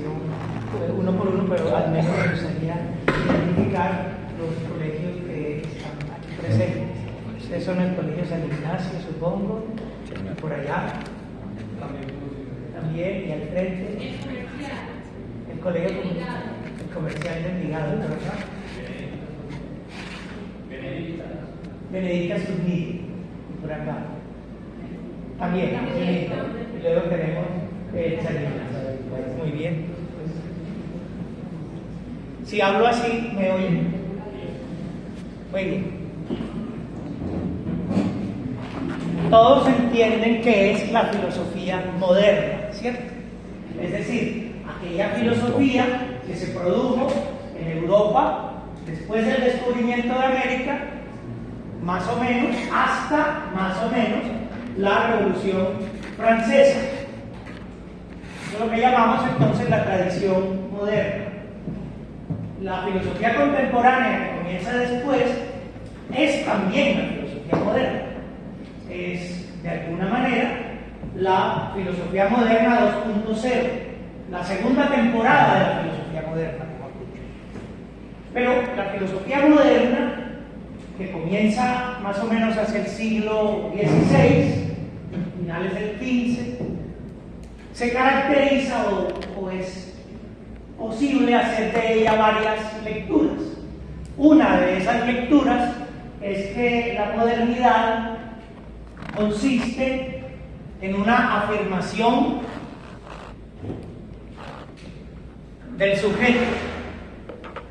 presentación uno por uno, pero al menos me gustaría identificar los colegios que están aquí presentes. Ustedes son el Colegio San Ignacio, supongo, y por allá también, y al frente el Colegio Comercial de Envigado, ¿verdad? Benedicta Zunillo, y por acá también, Benedicta. Y luego tenemos San Ignacio. Muy bien. Si hablo así, ¿me oyen? Muy bien. Todos entienden que es la filosofía moderna, ¿cierto? Es decir, aquella filosofía que se produjo en Europa después del descubrimiento de América, más o menos, hasta más o menos la Revolución Francesa. Eso es lo que llamamos entonces la tradición moderna. La filosofía contemporánea que comienza después es también la filosofía moderna. Es, de alguna manera, la filosofía moderna 2.0, la segunda temporada de la filosofía moderna, mejor dicho. Pero la filosofía moderna, que comienza más o menos hacia el siglo XVI, finales del XV, se caracteriza o es posible hacer de ella varias lecturas. Una de esas lecturas es que la modernidad consiste en una afirmación del sujeto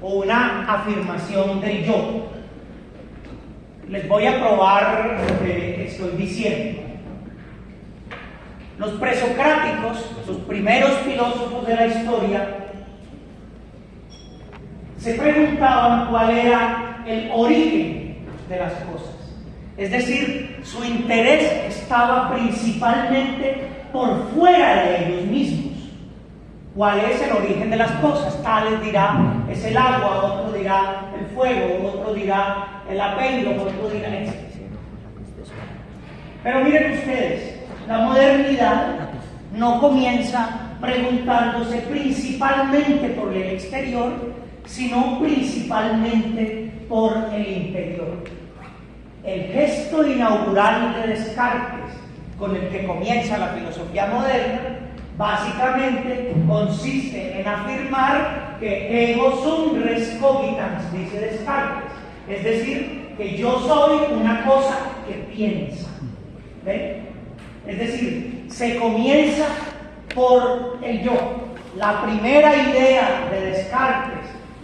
o una afirmación del yo. Les voy a probar lo que estoy diciendo. Los presocráticos, los primeros filósofos de la historia, se preguntaban cuál era el origen de las cosas. Es decir, su interés estaba principalmente por fuera de ellos mismos. ¿Cuál es el origen de las cosas? Tales dirá, es el agua, otro dirá el fuego, otro dirá el apéndice, otro dirá etc. Pero miren ustedes, la modernidad no comienza preguntándose principalmente por el exterior, sino principalmente por el interior. El gesto inaugural de Descartes, con el que comienza la filosofía moderna, básicamente consiste en afirmar que ego sum res cogitans, dice Descartes, es decir, que yo soy una cosa que piensa. ¿Ven? Es decir, se comienza por el yo. La primera idea de Descartes,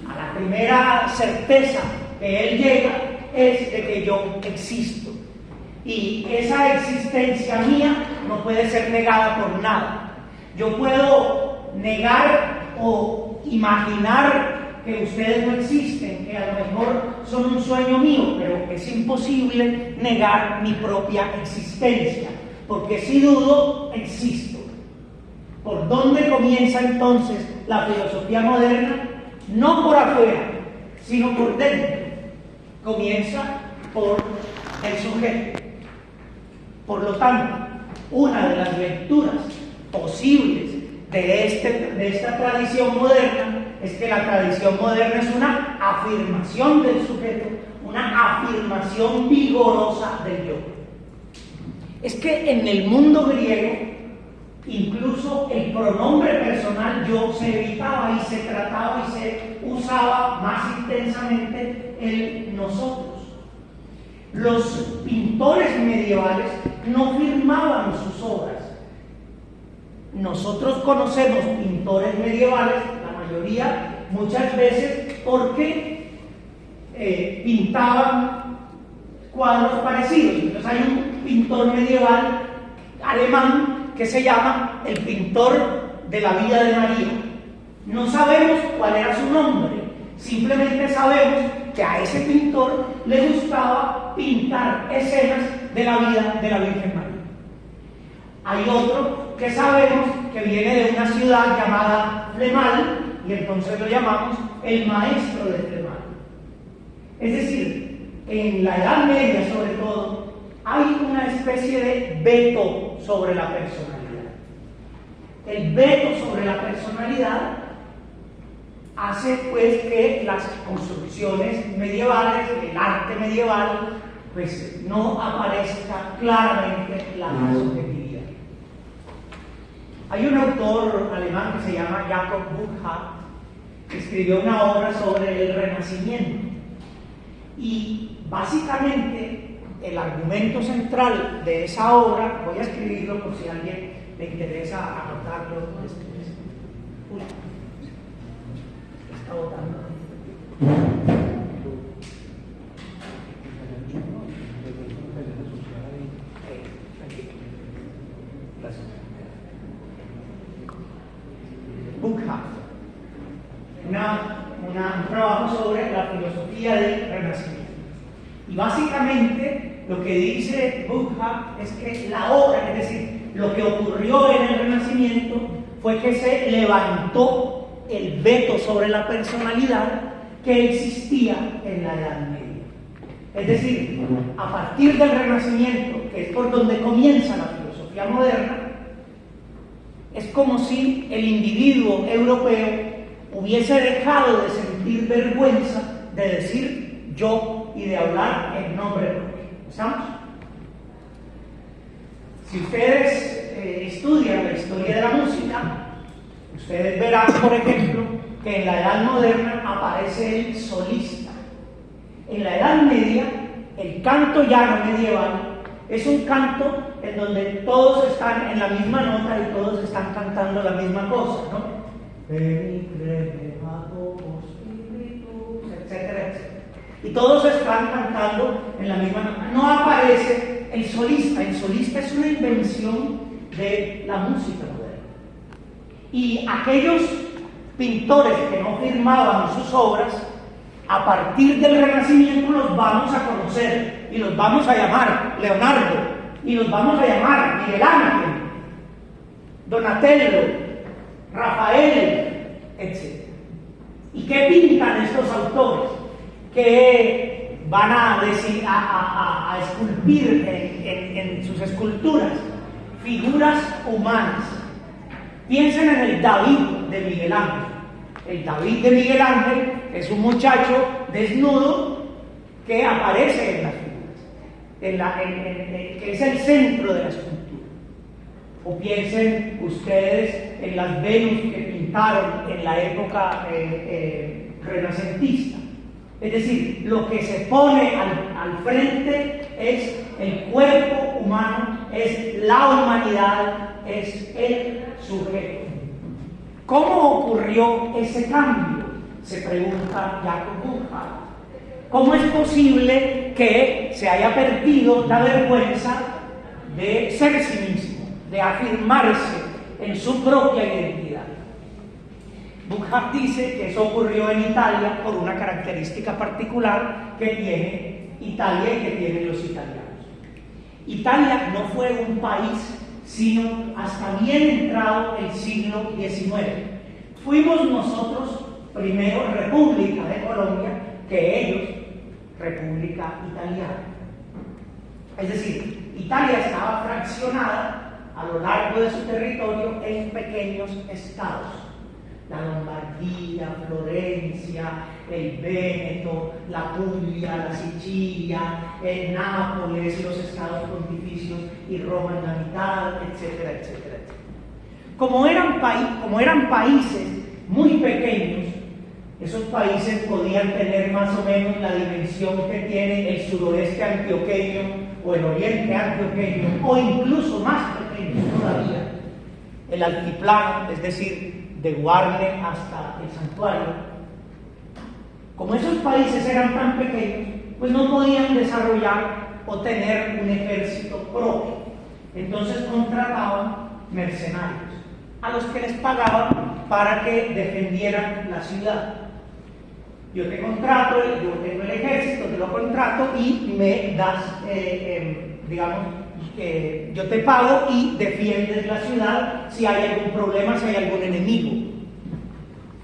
a la primera certeza que él llega, es de que yo existo. Y esa existencia mía no puede ser negada por nada. Yo puedo negar o imaginar que ustedes no existen, que a lo mejor son un sueño mío, pero es imposible negar mi propia existencia, porque si dudo, existo. ¿Por dónde comienza entonces la filosofía moderna? No por afuera, sino por dentro. Comienza por el sujeto. Por lo tanto, una de las lecturas posibles de esta tradición moderna es que la tradición moderna es una afirmación del sujeto, una afirmación vigorosa del yo. Es que en el mundo griego, incluso el pronombre personal yo se evitaba y se trataba y se usaba más intensamente el nosotros. Los pintores medievales no firmaban sus obras. Nosotros conocemos pintores medievales, la mayoría, muchas veces porque pintaban cuadros parecidos. Entonces hay un pintor medieval alemán que se llama el pintor de la vida de María. No sabemos cuál era su nombre, simplemente sabemos que a ese pintor le gustaba pintar escenas de la vida de la Virgen María. Hay otro que sabemos que viene de una ciudad llamada Flemal, y entonces lo llamamos el maestro de Flemal. Es decir, en la Edad Media sobre todo, hay una especie de veto sobre la personalidad. el veto sobre la personalidad hace pues que las construcciones medievales, el arte medieval, pues no aparezca claramente la subjetividad. Hay un autor alemán que se llama Jakob Burckhardt, que escribió una obra sobre el Renacimiento, y básicamente el argumento central de esa obra, voy a escribirlo por si a alguien le interesa anotarlo después. Uy, está botando. Burckhardt, un trabajo sobre la filosofía del Renacimiento. Y básicamente lo que dice Burckhardt es que la obra, es decir, lo que ocurrió en el Renacimiento fue que se levantó el veto sobre la personalidad que existía en la Edad Media. Es decir, a partir del Renacimiento, que es por donde comienza la filosofía moderna, es como si el individuo europeo hubiese dejado de sentir vergüenza de decir yo y de hablar en nombre propio. ¿Estamos? Si ustedes estudian la historia de la música, ustedes verán, por ejemplo, que en la Edad Moderna aparece el solista. En la Edad Media, el canto llano medieval es un canto en donde todos están en la misma nota y todos están cantando la misma cosa, ¿no? Etcétera, etcétera. Y todos están cantando en la misma nota. No aparece el solista. El solista es una invención de la música moderna. Y aquellos pintores que no firmaban sus obras, a partir del Renacimiento los vamos a conocer y los vamos a llamar Leonardo, y los vamos a llamar Miguel Ángel, Donatello, Rafael, etc. ¿Y qué pintan estos autores? Que van a esculpir en sus esculturas figuras humanas. Piensen en el David de Miguel Ángel. El David de Miguel Ángel es un muchacho desnudo que aparece en las figuras, que es el centro de la escultura. O piensen ustedes en las Venus que pintaron en la época renacentista. Es decir, lo que se pone al frente es el cuerpo humano, es la humanidad, es el sujeto. ¿Cómo ocurrió ese cambio? Se pregunta Jakob Burckhardt. ¿Cómo es posible que se haya perdido la vergüenza de ser sí mismo, de afirmarse en su propia identidad? Burckhardt dice que eso ocurrió en Italia por una característica particular que tiene Italia y que tienen los italianos. Italia no fue un país sino hasta bien entrado el siglo XIX. Fuimos nosotros primero República de Colombia que ellos República Italiana. Es decir, Italia estaba fraccionada a lo largo de su territorio en pequeños estados. La Lombardía, Florencia, el Véneto, la Puglia, la Sicilia, el Nápoles, los estados pontificios y Roma en la mitad, etcétera, etcétera, etcétera. Como eran países muy pequeños, esos países podían tener más o menos la dimensión que tiene el suroeste antioqueño o el oriente antioqueño, o incluso más pequeños todavía, el altiplano, es decir, de Guarne hasta el Santuario. Como esos países eran tan pequeños, pues no podían desarrollar o tener un ejército propio. Entonces contrataban mercenarios, a los que les pagaban para que defendieran la ciudad. Yo te contrato, yo tengo el ejército, te lo contrato y me das, yo te pago y defiendes la ciudad si hay algún problema, si hay algún enemigo.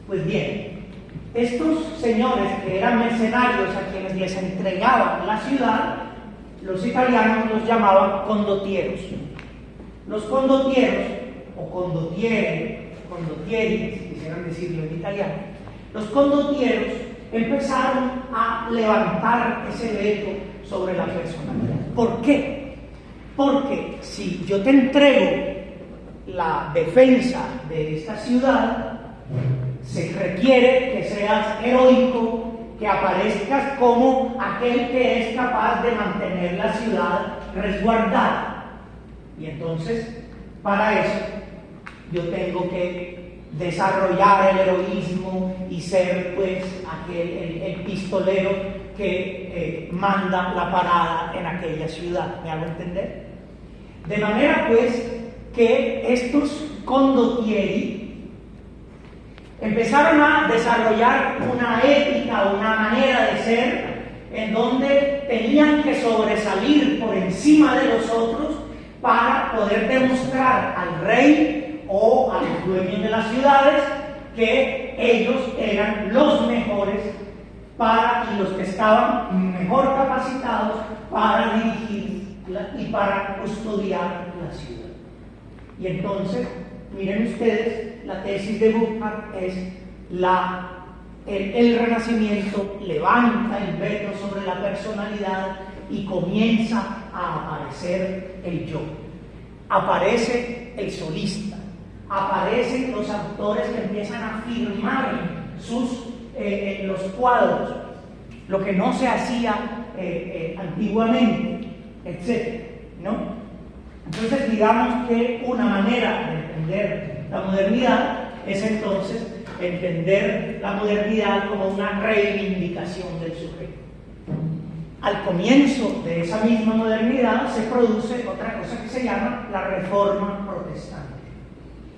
Pues bien, estos señores que eran mercenarios a quienes les entregaban la ciudad, los italianos los llamaban condotieros. Los condotieros o condottieri, si quisieran decirlo en italiano, los condottieros empezaron a levantar ese veto sobre la personalidad. ¿Por qué? Porque si yo te entrego la defensa de esta ciudad, se requiere que seas heroico, que aparezcas como aquel que es capaz de mantener la ciudad resguardada. Y entonces, para eso, yo tengo que desarrollar el heroísmo y ser, pues, el pistolero que manda la parada en aquella ciudad. ¿Me hago entender? De manera, pues, que estos condottieri empezaron a desarrollar una ética, una manera de ser, en donde tenían que sobresalir por encima de los otros para poder demostrar al rey o a los dueños de las ciudades que ellos eran los mejores y los que estaban mejor capacitados para dirigir y para custodiar la ciudad. Y entonces, miren ustedes, la tesis de Burckhardt es el Renacimiento levanta el veto sobre la personalidad y comienza a aparecer el yo. Aparece el solista, aparecen los autores que empiezan a firmar en los cuadros, lo que no se hacía antiguamente, etc., ¿no? Entonces, digamos que una manera de entender la modernidad es entonces entender la modernidad como una reivindicación del sujeto. Al comienzo de esa misma modernidad se produce otra cosa que se llama la Reforma Protestante.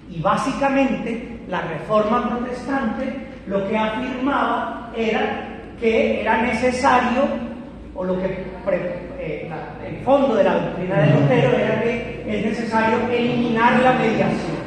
Y básicamente la Reforma Protestante lo que afirmaba era que era necesario, o lo que el fondo de la doctrina de Lutero era que es necesario eliminar la mediación.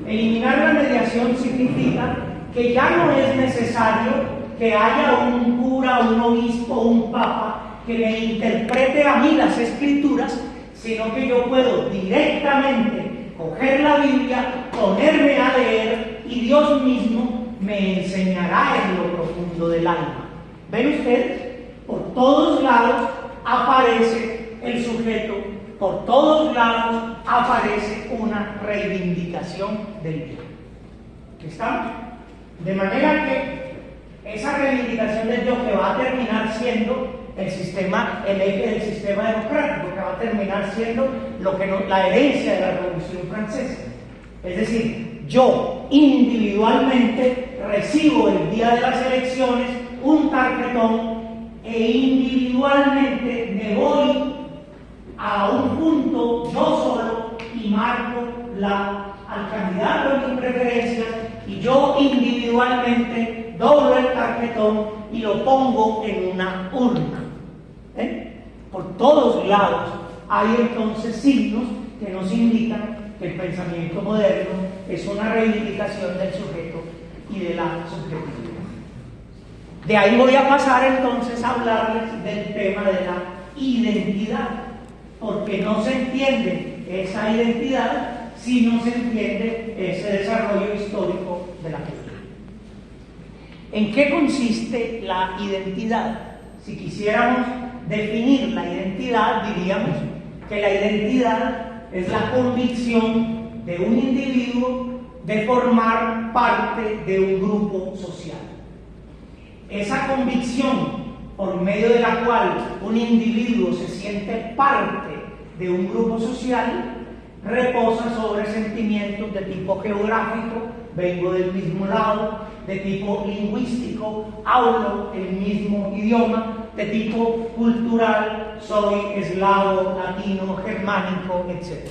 Eliminar la mediación significa que ya no es necesario que haya un cura, un obispo, un papa que me interprete a mí las escrituras, sino que yo puedo directamente coger la Biblia, ponerme a leer y Dios mismo me enseñará en lo profundo del alma. ¿Ven ustedes? Por todos lados aparece el sujeto, por todos lados aparece una reivindicación del yo. ¿Estamos? De manera que esa reivindicación del yo, que va a terminar siendo el eje del sistema democrático, que va a terminar siendo la herencia de la Revolución Francesa. Es decir, yo individualmente recibo el día de las elecciones un tarjetón e individualmente me voy a un punto yo solo y marco al candidato de mis preferencias, y yo individualmente doblo el tarjetón y lo pongo en una urna. Por todos lados hay entonces signos que nos indican que el pensamiento moderno es una reivindicación del sujeto y de la subjetividad. De ahí voy a pasar entonces a hablarles del tema de la identidad, porque no se entiende esa identidad si no se entiende ese desarrollo histórico de la cultura. ¿En qué consiste la identidad? Si quisiéramos definir la identidad, diríamos que la identidad es la convicción de un individuo de formar parte de un grupo social. Esa convicción por medio de la cual un individuo se siente parte de un grupo social reposa sobre sentimientos de tipo geográfico, vengo del mismo lado, de tipo lingüístico, hablo el mismo idioma, de tipo cultural, soy eslavo, latino, germánico, etc.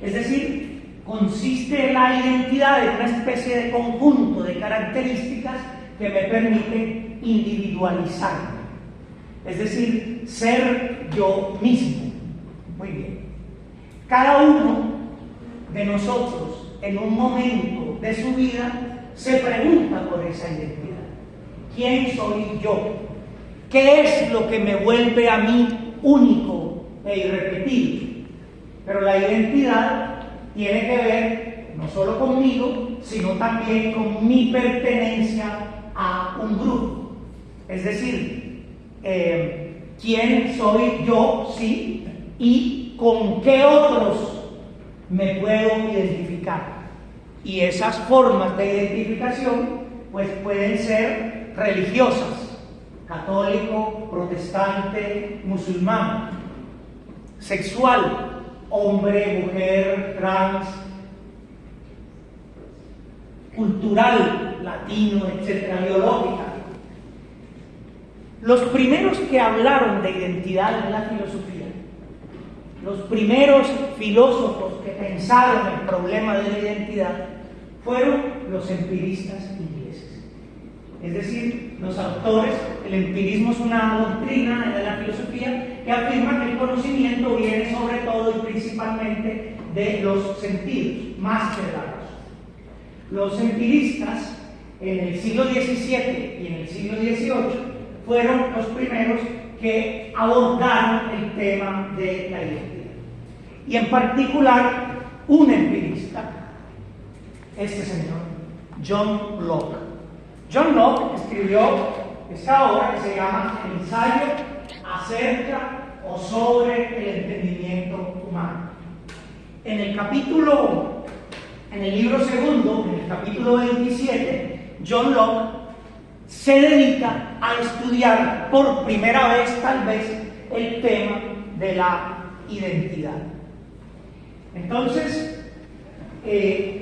Es decir, consiste la identidad en una especie de conjunto de características que me permite individualizarme, es decir, ser yo mismo. Muy bien. Cada uno de nosotros en un momento de su vida se pregunta por esa identidad. ¿Quién soy yo? ¿Qué es lo que me vuelve a mí único e irrepetible? Pero la identidad tiene que ver no solo conmigo, sino también con mi pertenencia a un grupo. Es decir, ¿quién soy yo? Sí, y con qué otros me puedo identificar. Y esas formas de identificación pues pueden ser religiosas, católico, protestante, musulmán, sexual, hombre, mujer, trans, cultural, latino, etcétera, biológica. Los primeros que hablaron de identidad en la filosofía, los primeros filósofos que pensaron el problema de la identidad fueron los empiristas ingleses. Es decir, los autores, el empirismo es una doctrina de la filosofía que afirma que el conocimiento viene sobre todo y principalmente de los sentidos, más que de la razón. Los empiristas en el siglo XVII y en el siglo XVIII fueron los primeros que abordaron el tema de la identidad. Y en particular, un empirista, este señor, John Locke. John Locke escribió esta obra que se llama El ensayo acerca o sobre el entendimiento humano. En el libro segundo, en el capítulo 27, John Locke se dedica a estudiar por primera vez, tal vez, el tema de la identidad. Entonces,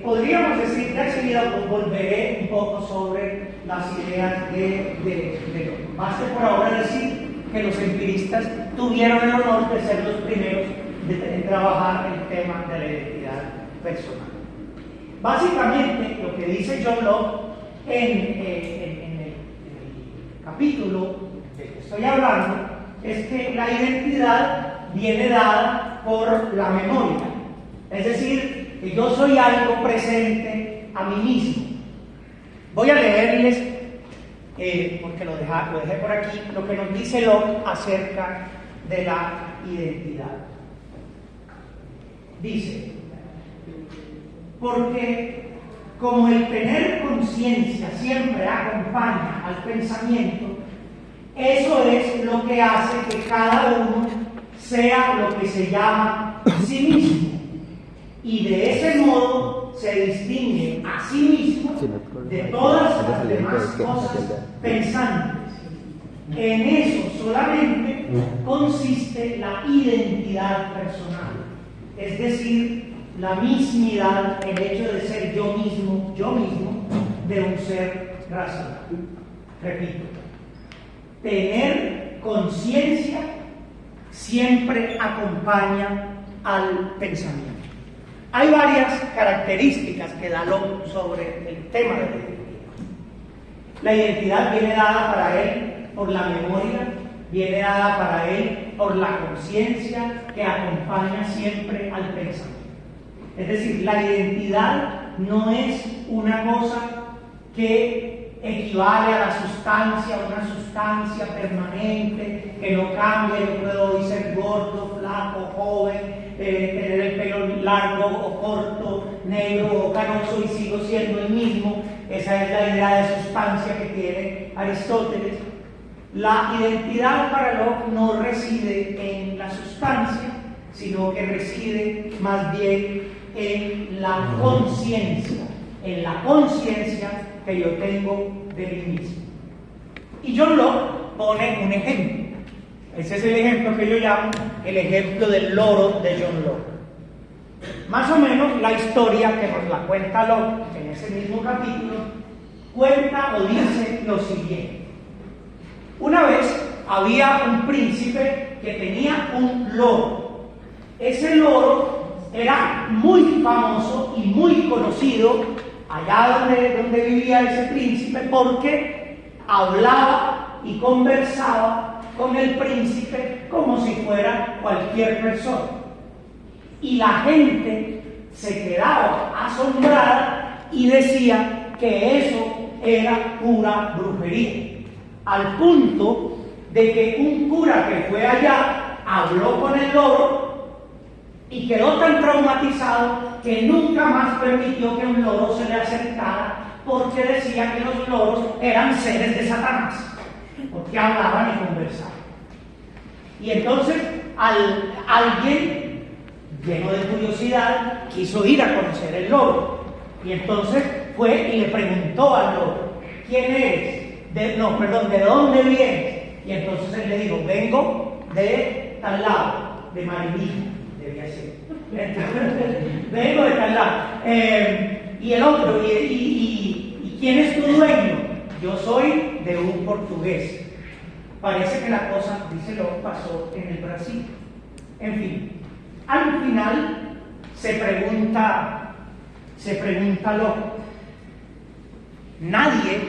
podríamos decir que enseguida volveré un poco sobre las ideas de Locke. Basta por ahora decir que los empiristas tuvieron el honor de ser los primeros de trabajar el tema de la identidad personal. Básicamente, lo que dice John Locke en el capítulo del que estoy hablando es que la identidad viene dada por la memoria. Es decir, que yo soy algo presente a mí mismo. Voy a leerles, porque lo dejé por aquí, lo que nos dice Locke acerca de la identidad. Dice, porque como el tener conciencia siempre acompaña al pensamiento, eso es lo que hace que cada uno sea lo que se llama sí mismo. Y de ese modo se distingue a sí mismo de todas las demás cosas pensantes. En eso solamente consiste la identidad personal, es decir, la mismidad, el hecho de ser yo mismo, de un ser racional. Repito, tener conciencia siempre acompaña al pensamiento. Hay varias características que da Locke sobre el tema de la identidad. La identidad viene dada para él por la memoria, viene dada para él por la conciencia que acompaña siempre al pensamiento. Es decir, la identidad no es una cosa que equivale a la sustancia, una sustancia permanente, que no cambia. Yo puedo hoy ser gordo, flaco, joven, tener el pelo largo o corto, negro o canoso y sigo siendo el mismo. Esa es la idea de sustancia que tiene Aristóteles. La identidad para Locke no reside en la sustancia, sino que reside más bien en la conciencia, que yo tengo de mí mismo. Y John Locke pone un ejemplo. Ese es el ejemplo que yo llamo el ejemplo del loro de John Locke. Más o menos la historia que nos la cuenta Locke en ese mismo capítulo cuenta o dice lo siguiente. Una vez había un príncipe que tenía un loro. Ese loro era muy famoso y muy conocido allá donde vivía ese príncipe, porque hablaba y conversaba con el príncipe como si fuera cualquier persona. Y la gente se quedaba asombrada y decía que eso era pura brujería, al punto de que un cura que fue allá habló con el loro y quedó tan traumatizado que nunca más permitió que un loro se le acercara, porque decía que los loros eran seres de Satanás, porque hablaban y conversaban. Y entonces alguien, lleno de curiosidad, quiso ir a conocer el loro. Y entonces fue y le preguntó al loro: ¿quién eres? ¿De dónde vienes? Y entonces él le dijo: vengo de tal lado, de Marinilla, debía ser. Vengo de tal lado. Y el otro: ¿y quién es tu dueño? Yo soy de un portugués. Parece que la cosa, dice lo, pasó en el Brasil. En fin, al final se pregunta lo. Nadie,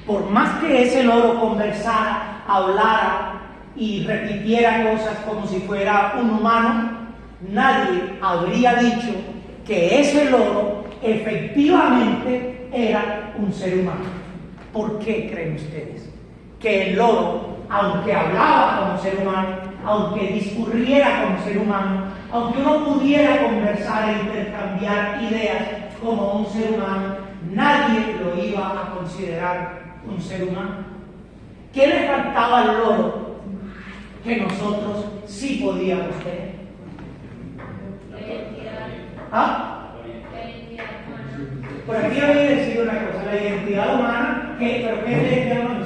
por más que ese loro conversara, hablara y repitiera cosas como si fuera un humano, nadie habría dicho que ese loro efectivamente era un ser humano. ¿Por qué creen ustedes que el loro, aunque hablaba como ser humano, aunque discurriera como ser humano, aunque uno pudiera conversar e intercambiar ideas como un ser humano, nadie lo iba a considerar un ser humano? ¿Qué le faltaba al loro que nosotros sí podíamos tener? ¿Ah? Por aquí voy a decir una cosa: la identidad humana. ¿Pero qué es la identidad humana?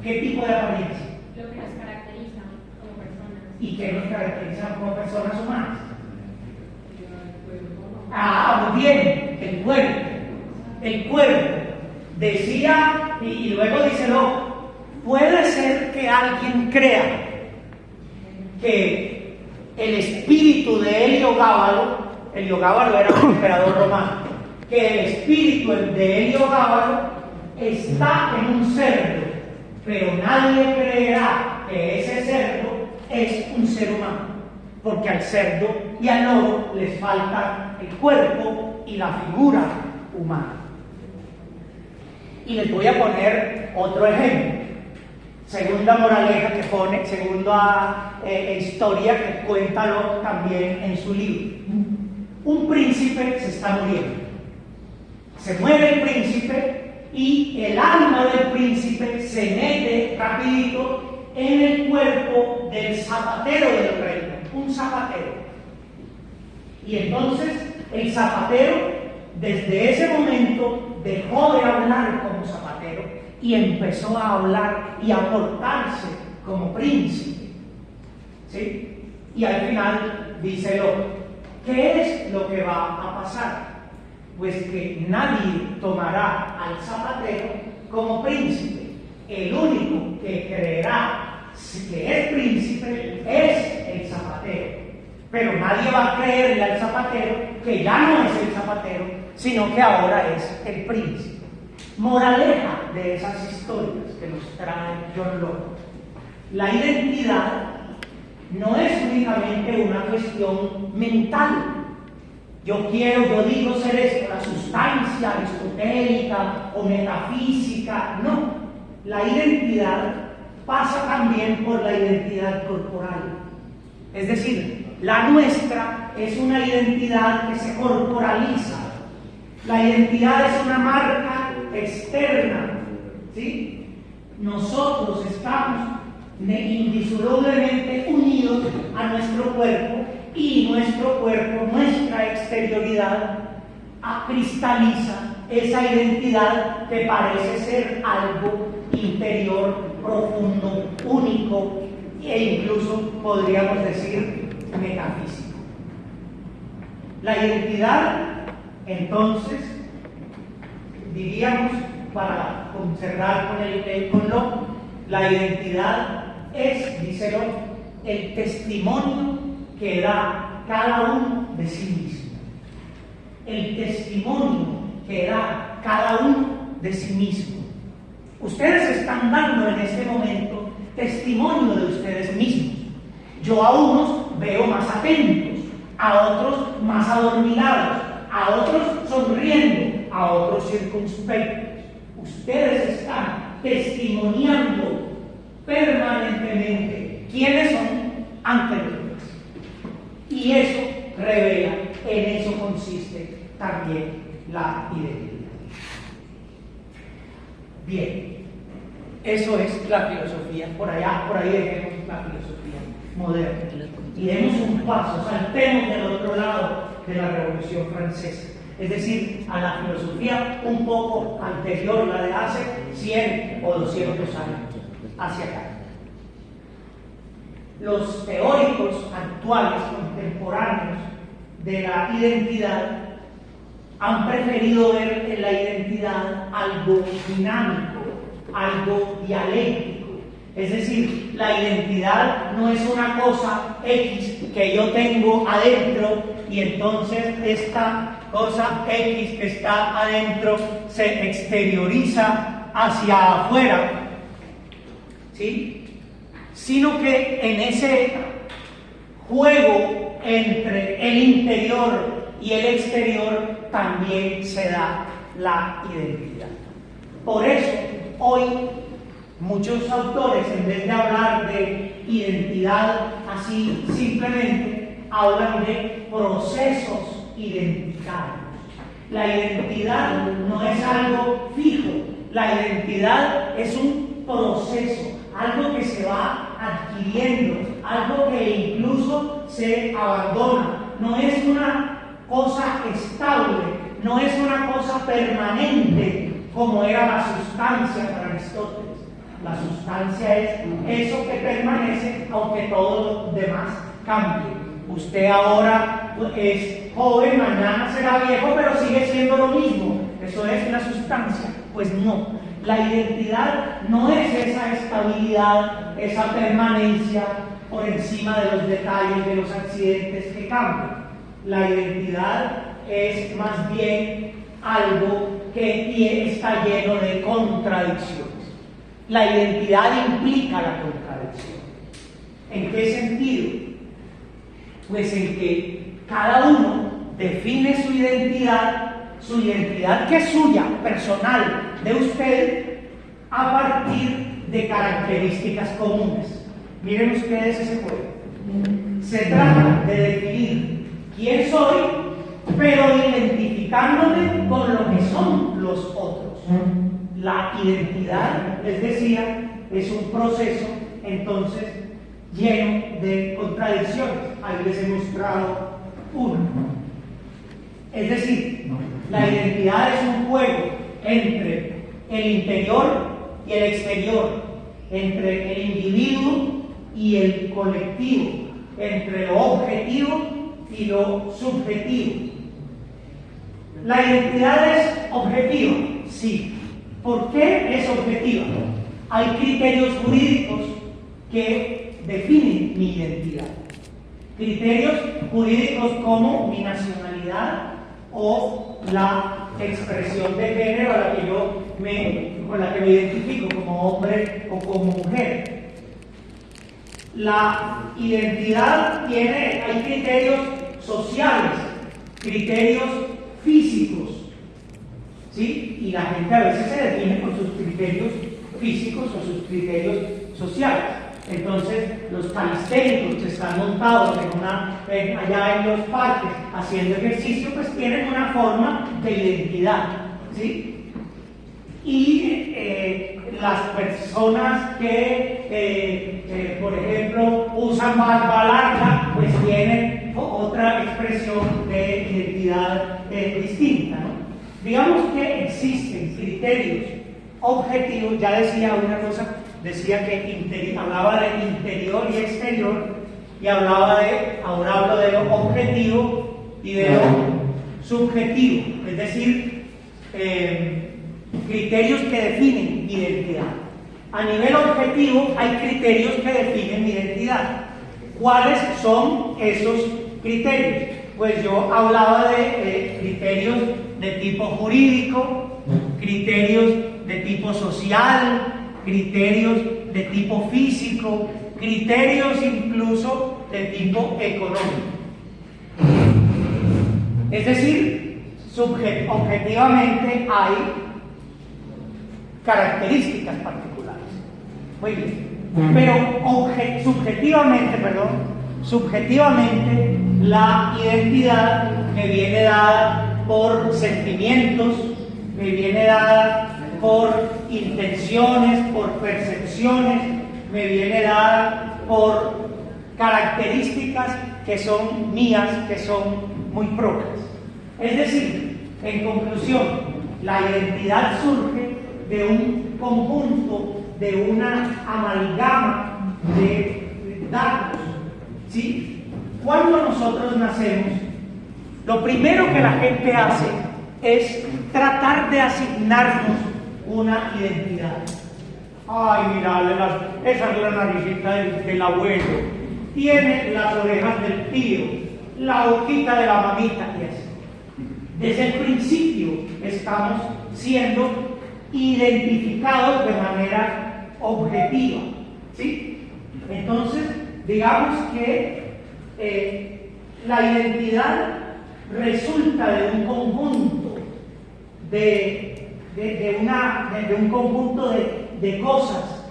¿Qué tipo de apariencia? Lo que nos caracteriza como personas. ¿Y qué nos caracteriza como personas humanas? Muy bien, el cuerpo. El cuerpo. Decía, y luego dice: no, puede ser que alguien crea que el espíritu de Heliogábalo era un emperador romano, que el espíritu de Heliogábalo está en un cerdo, pero nadie creerá que ese cerdo es un ser humano, porque al cerdo y al loro les falta el cuerpo y la figura humana. Y les voy a poner otro ejemplo. Segunda moraleja que pone, segunda historia que cuenta Locke también en su libro. Un príncipe se está muriendo. Se muere el príncipe y el alma del príncipe se mete rapidito en el cuerpo del zapatero del reino, un zapatero. Y entonces el zapatero, desde ese momento, dejó de hablar como zapatero y empezó a hablar y a portarse como príncipe. ¿Sí? Y al final dice Locke: ¿qué es lo que va a pasar? Pues que nadie tomará al zapatero como príncipe. El único que creerá que es príncipe es el zapatero. Pero nadie va a creerle al zapatero que ya no es el zapatero, sino que ahora es el príncipe. Moraleja de esas historias que nos trae John Locke: la identidad no es únicamente una cuestión mental. Yo digo ser esto, la sustancia aristotélica o metafísica. No, la identidad pasa también por la identidad corporal. Es decir, la nuestra es una identidad que se corporaliza. La identidad es una marca externa, ¿sí? Nosotros estamos indisolublemente unidos a nuestro cuerpo, y nuestro cuerpo, nuestra exterioridad, cristaliza esa identidad que parece ser algo interior, profundo, único e incluso podríamos decir metafísico. La identidad, entonces, diríamos, para cerrar con Locke, la identidad es, dice Locke, el testimonio que da cada uno de sí mismo. El testimonio que da cada uno de sí mismo. Ustedes están dando en este momento testimonio de ustedes mismos. Yo a unos veo más atentos, a otros más adormilados, a otros sonriendo, a otros circunspectos. Ustedes están testimoniando permanentemente quiénes son ante los demás. Y Y eso revela, en eso consiste también la identidad. Bien, eso es la filosofía. Por ahí dejemos la filosofía moderna. Y demos un paso, saltemos del otro lado de la Revolución Francesa. Es decir, a la filosofía un poco anterior, la de hace 100 o 200 años, hacia acá. Los teóricos actuales, contemporáneos de la identidad, han preferido ver en la identidad algo dinámico, algo dialéctico. Es decir, la identidad no es una cosa X que yo tengo adentro y entonces esta cosa X que está adentro se exterioriza hacia afuera, ¿sí? Sino que en ese juego entre el interior y el exterior también se da la identidad. Por eso, hoy muchos autores, en vez de hablar de identidad así simplemente, hablan de procesos identitarios. La identidad no es algo fijo, la identidad es un proceso, algo que se va adquiriendo, algo que incluso se abandona. No es una cosa estable, no es una cosa permanente como era la sustancia para Aristóteles. La sustancia es eso que permanece aunque todo lo demás cambie. Usted ahora es joven, mañana será viejo, pero sigue siendo lo mismo. Eso es la sustancia. Pues no. La identidad no es esa estabilidad, esa permanencia por encima de los detalles de los accidentes que cambian. La identidad es más bien algo que está lleno de contradicciones. La identidad implica la contradicción. ¿En qué sentido? Pues en que cada uno define su identidad que es suya, personal, de usted, a partir de características comunes. Miren ustedes ese juego. Se trata de definir quién soy, pero identificándome con lo que son los otros. La identidad, les decía, es un proceso, entonces, lleno de contradicciones. Ahí les he mostrado una. Es decir, la identidad es un juego entre el interior y el exterior, entre el individuo y el colectivo, entre lo objetivo y lo subjetivo. ¿La identidad es objetiva? Sí. ¿Por qué es objetiva? Hay criterios jurídicos que definen mi identidad. Criterios jurídicos como mi nacionalidad o la expresión de género con la que me identifico como hombre o como mujer. La identidad hay criterios sociales, criterios físicos, ¿sí? Y la gente a veces se define por sus criterios físicos o sus criterios sociales. Entonces, los calisténicos que están montados allá en los parques haciendo ejercicio, pues tienen una forma de identidad, ¿sí? Y las personas que por ejemplo, usan barba larga, pues tienen otra expresión de identidad distinta, ¿no? Digamos que existen criterios objetivos. Ya decía una cosa, decía que hablaba de interior y exterior, y ahora hablo de lo objetivo y de lo subjetivo, es decir, criterios que definen mi identidad. A nivel objetivo hay criterios que definen mi identidad. ¿Cuáles son esos criterios? Pues yo hablaba de criterios de tipo jurídico, criterios de tipo social, criterios de tipo físico, criterios incluso de tipo económico. Es decir, objetivamente hay características particulares. Muy bien. Pero subjetivamente, subjetivamente, la identidad me viene dada por sentimientos, me viene dada por intenciones, por percepciones, me viene dada por características que son mías, que son muy propias. Es decir, en conclusión, la identidad surge de un conjunto, de una amalgama de datos, ¿sí? Cuando nosotros nacemos, lo primero que la gente hace es tratar de asignarnos una identidad. Ay, mira, esa es la naricita del abuelo, tiene las orejas del tío, la boquita de la mamita y así. Desde el principio estamos siendo identificados de manera objetiva, ¿sí? Entonces, digamos que la identidad resulta de un conjunto de un conjunto de cosas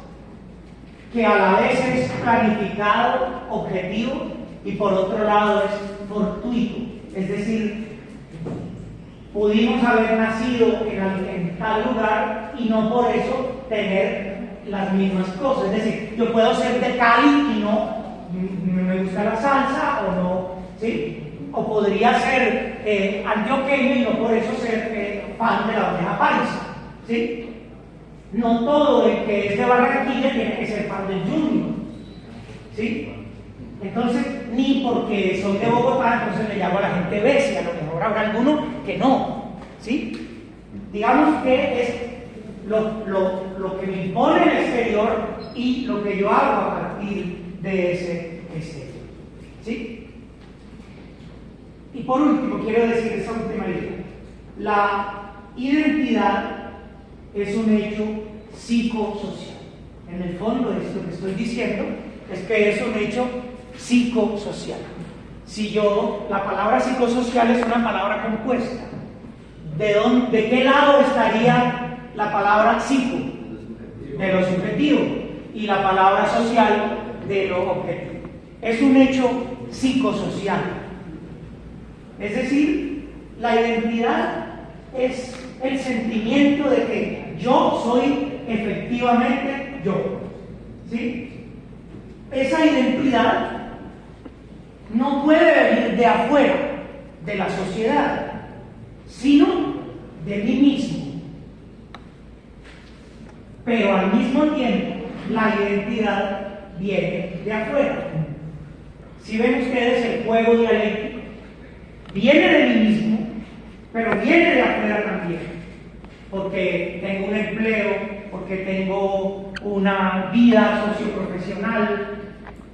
que a la vez es planificado, objetivo, y por otro lado es fortuito. Es decir, pudimos haber nacido en tal lugar y no por eso tener las mismas cosas. Es decir, yo puedo ser de Cali y no me gusta la salsa, o no, ¿sí? O podría ser antioqueño y no por eso ser fan de la bandeja paisa, ¿sí? No todo el que es de Barranquilla tiene que ser fan del Junior, ¿sí? Entonces, ni porque soy de Bogotá, entonces le llamo a la gente bestia, a lo mejor habrá alguno que no, ¿sí? Digamos que es lo que me impone el exterior y lo que yo hago a partir de ese exterior, ¿sí? Y por último, quiero decir esa última idea. La identidad es un hecho psicosocial. En el fondo, esto que estoy diciendo es que es un hecho psicosocial. La palabra psicosocial es una palabra compuesta. ¿De qué lado estaría la palabra psico? De lo subjetivo. Y la palabra social de lo objetivo. Es un hecho psicosocial. Es decir, la identidad es el sentimiento de que yo soy efectivamente yo, ¿sí? Esa identidad no puede venir de afuera, de la sociedad, sino de mí mismo. Pero al mismo tiempo, la identidad viene de afuera. Si ven ustedes el juego dialéctico, viene de mí mismo, pero viene de afuera también, porque tengo un empleo, porque tengo una vida socioprofesional,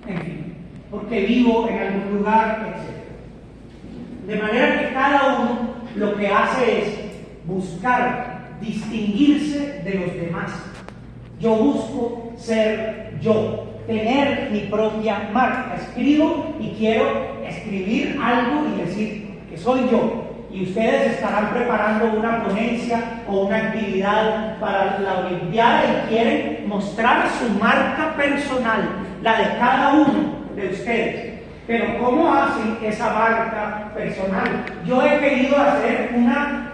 en fin, porque vivo en algún lugar, etc. De manera que cada uno lo que hace es buscar distinguirse de los demás. Yo busco ser yo, tener mi propia marca. Escribo y quiero escribir algo y decir que soy yo. Y ustedes estarán preparando una ponencia o una actividad para la Olimpiada y quieren mostrar su marca personal, la de cada uno de ustedes. Pero ¿cómo hacen esa marca personal? Yo he querido hacer una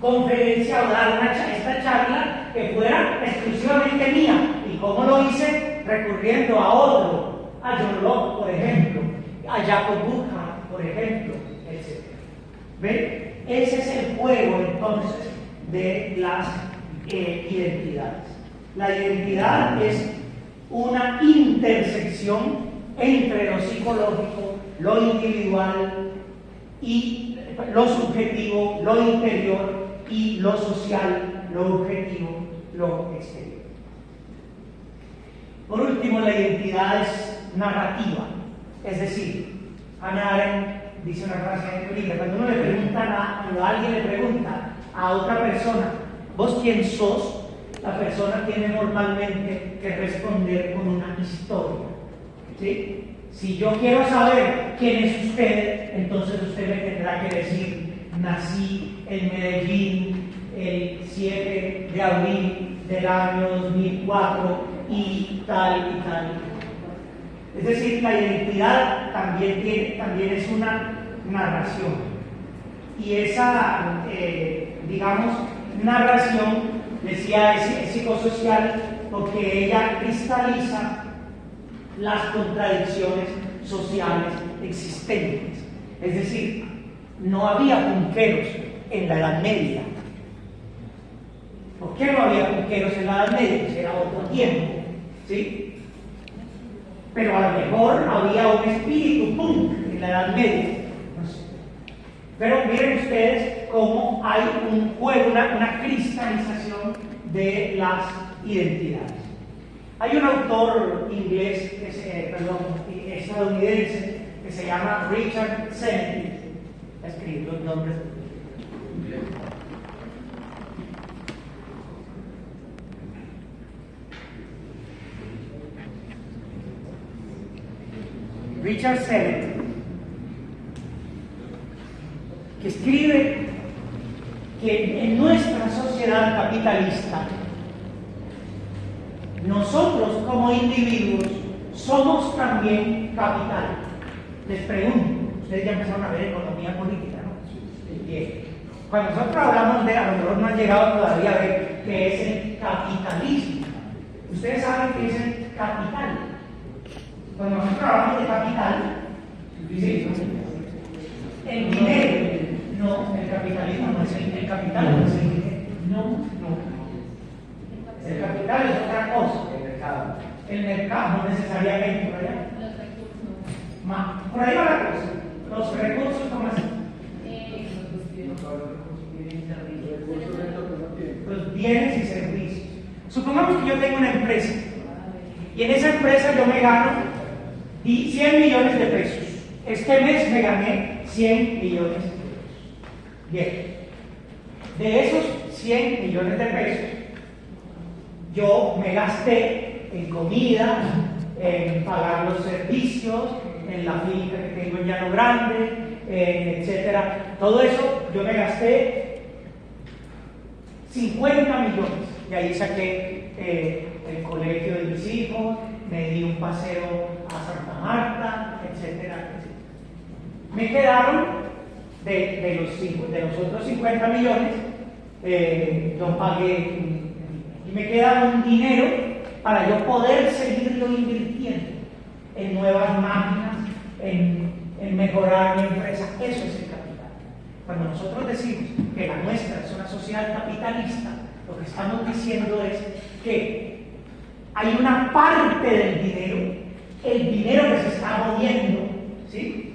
conferencia o dar esta charla que fuera exclusivamente mía. ¿Y cómo lo hice? Recurriendo a otro, a John Locke, por ejemplo, a Jacob Burckhardt, por ejemplo, etc. ¿Ven? Ese es el juego, entonces, de las identidades. La identidad es una intersección entre lo psicológico, lo individual y lo subjetivo, lo interior y lo social, lo objetivo, lo exterior. Por último, la identidad es narrativa, es decir, Hannah Arendt dice una frase en el libro: cuando alguien le pregunta a otra persona, ¿vos quién sos?, la persona tiene normalmente que responder con una historia, ¿sí? Si yo quiero saber quién es usted, entonces usted me tendrá que decir: nací en Medellín el 7 de abril del año 2004 y tal y tal. Es decir, la identidad también es una narración. Y esa, digamos, narración, decía, es psicosocial porque ella cristaliza las contradicciones sociales existentes. Es decir, no había punqueros en la Edad Media. ¿Por qué no había punqueros en la Edad Media? Pues era otro tiempo, ¿sí? Pero a lo mejor había un espíritu punk en la Edad Media. No sé. Pero miren ustedes cómo hay un juego, una cristalización de las identidades. Hay un autor inglés, estadounidense, que se llama Richard Sennett. Escribir los nombres. Richard Sennett, que escribe que en nuestra sociedad capitalista, nosotros como individuos somos también capital. Les pregunto, ustedes ya empezaron a ver economía política, ¿no? Bien. Cuando nosotros hablamos de, a lo mejor no han llegado todavía a ver qué es el capitalismo. Ustedes saben qué es el capital. Cuando nosotros hablamos de capital, ¿sí? El dinero, no, el capitalismo no es el capital, no es el dinero. No. El capital es otra cosa. El mercado no necesariamente, ¿verdad? Los recursos. Por ahí va la cosa. Los recursos, ¿cómo así? Los bienes y servicios. Supongamos que yo tengo una empresa y en esa empresa yo me gano 100 millones de pesos. Este mes me gané 100 millones de pesos. Bien. De esos 100 millones de pesos, yo me gasté en comida, en pagar los servicios, en la finca que tengo en Llano Grande, etcétera. Todo eso yo me gasté 50 millones. Y ahí saqué el colegio de mis hijos, me di un paseo a Santa Marta, etcétera, etcétera. Me quedaron de los otros 50 millones, yo pagué y me queda un dinero para yo poder seguirlo invirtiendo en nuevas máquinas, en mejorar mi empresa. Eso es el capital. Cuando nosotros decimos que la nuestra es una sociedad capitalista, lo que estamos diciendo es que hay una parte del dinero, el dinero que se está moviendo, ¿sí?,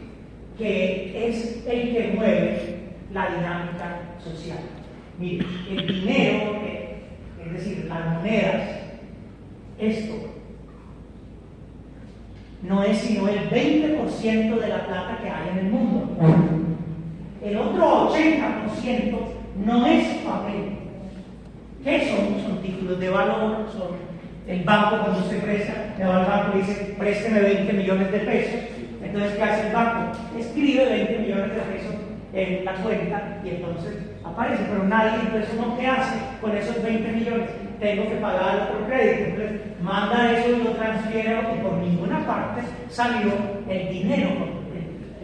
que es el que mueve la dinámica social. Mire, el dinero, es decir, las monedas, esto no es sino el 20% de la plata que hay en el mundo. El otro 80% no es papel. ¿Qué son? Son títulos de valor, son el banco cuando usted presta, le va al banco y dice, présteme 20 millones de pesos. Entonces, ¿qué hace el banco? Escribe 20 millones de pesos en la cuenta y entonces aparece, pero nadie, entonces uno, ¿qué hace con esos 20 millones? Tengo que pagar otro crédito, entonces manda eso y lo transfiere y por ninguna parte salió el dinero,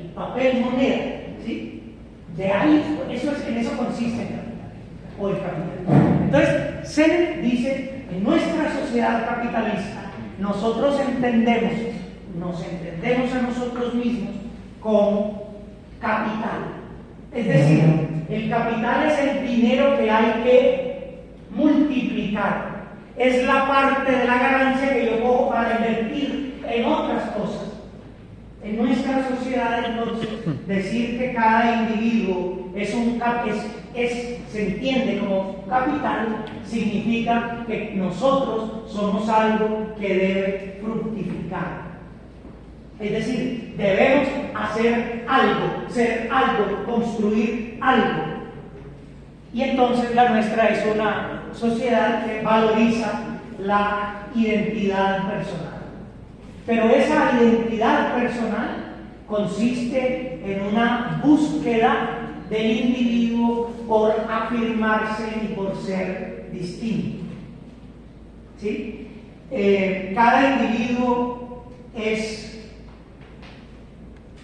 el papel moneda, ¿sí? De ahí, en eso consiste el capital, o el capital. Entonces, Sennett dice, en nuestra sociedad capitalista, nosotros nos entendemos a nosotros mismos como capital. Es decir, el capital es el dinero que hay que multiplicar. Es la parte de la ganancia que yo cojo para invertir en otras cosas. En nuestra sociedad, entonces, decir que cada individuo se entiende como capital significa que nosotros somos algo que debe fructificar. Es decir, debemos hacer algo, ser algo, construir algo. Y entonces la nuestra es una sociedad que valoriza la identidad personal. Pero esa identidad personal consiste en una búsqueda del individuo por afirmarse y por ser distinto. ¿Sí? Cada individuo es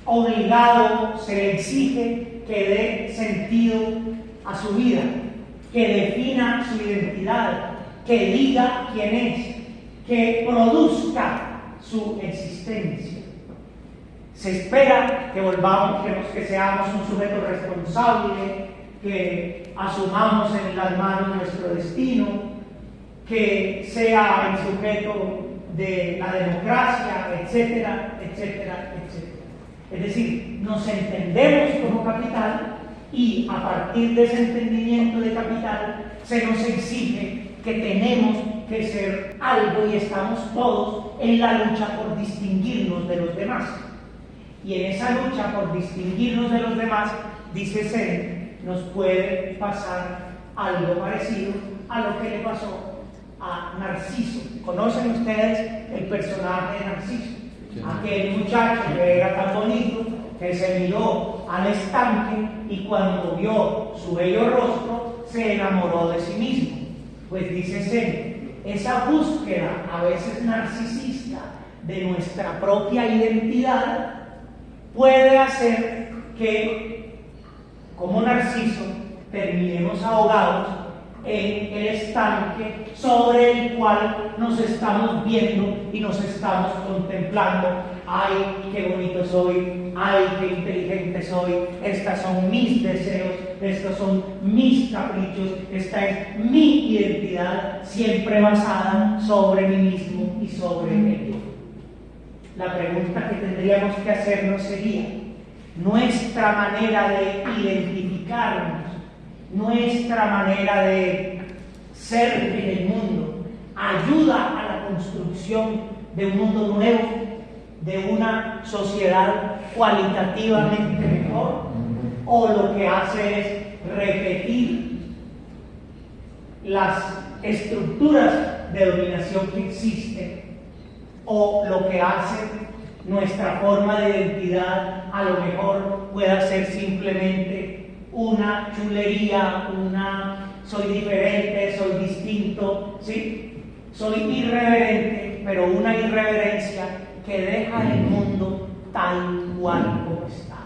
obligado, se le exige que dé sentido a su vida, que defina su identidad, que diga quién es, que produzca su existencia. Se espera que volvamos, que seamos un sujeto responsable, que asumamos en las manos nuestro destino, que sea el sujeto de la democracia, etcétera, etcétera, etcétera. Es decir, nos entendemos como capital y a partir de ese entendimiento de capital se nos exige que tenemos que ser algo y estamos todos en la lucha por distinguirnos de los demás. Y en esa lucha por distinguirnos de los demás, dice Sen, nos puede pasar algo parecido a lo que le pasó a Narciso. ¿Conocen ustedes el personaje de Narciso? Aquel muchacho que era tan bonito, que se miró al estanque y cuando vio su bello rostro se enamoró de sí mismo. Pues dice Sen, esa búsqueda a veces narcisista de nuestra propia identidad puede hacer que, como Narciso, terminemos ahogados en el estanque sobre el cual nos estamos viendo y nos estamos contemplando. ¡Ay, qué bonito soy! ¡Ay, qué inteligente soy! Estos son mis deseos, estos son mis caprichos, esta es mi identidad, siempre basada sobre mí mismo y sobre el yo. La pregunta que tendríamos que hacernos sería: nuestra manera de identificarnos, nuestra manera de ser en el mundo, ayuda a la construcción de un mundo nuevo, de una sociedad cualitativamente mejor, o lo que hace es repetir las estructuras de dominación que existen, o lo que hace nuestra forma de identidad a lo mejor pueda ser simplemente una chulería, soy diferente, soy distinto, ¿sí? Soy irreverente, pero una irreverencia que deja el mundo tal cual como está.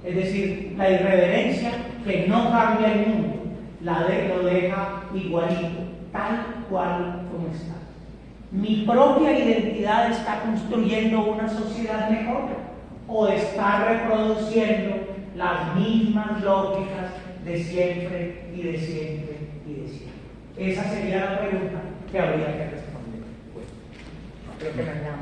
Es decir, la irreverencia que no cambia el mundo, lo deja igualito, tal cual como está. ¿Mi propia identidad está construyendo una sociedad mejor o está reproduciendo las mismas lógicas de siempre y de siempre y de siempre? Esa sería la pregunta que habría que responder. Bueno, creo que me